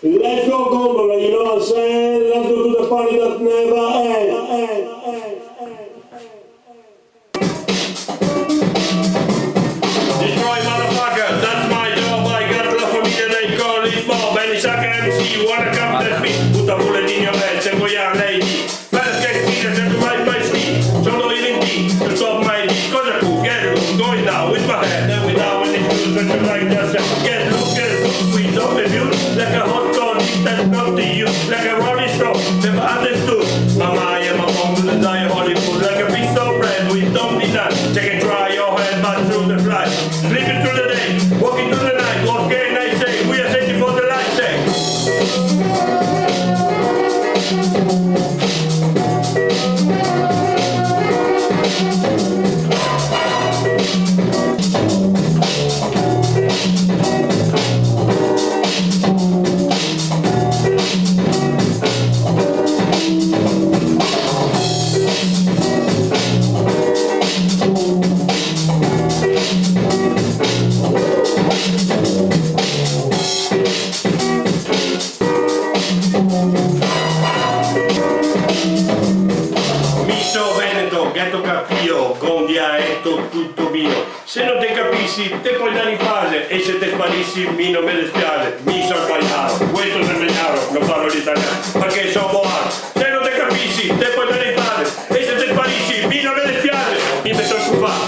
Let's go Gondola, you know what I'm saying? Let's go to the party that never ends. Destroy motherfucker, that's my job. I got la famiglia dei colli Bob. E mi sa che MC, wanna come test me. Butta pure di mia veste, poi a lei di. Perché qui c'è mai mai sti. Sono i 20, il top mai di. Cosa tu? Get look, going down with my head. And without any shoes, but you like that. Get look, we don't review. Like a hot dog, that's not to you. Like a rolling stone, never understood. Mama, I am a bomb, desire Hollywood. Like a piece of bread, we don't need that. Take and try your head, but through the fly. Sleeping through the day, walking through the night. What can I say? We are searching for the light check. Ghetto capio, con dialetto tutto mio. Se non te capissi, te puoi dare in fase. E se te sparissi, mi non me ne spiace. Mi sono Pajaro, questo è veneziano, non parlo l'italiano, perché sono buono. Se non te capissi, te puoi dare in fase. E se te sparissi, mi non me ne spiace. Mi metto a stufare.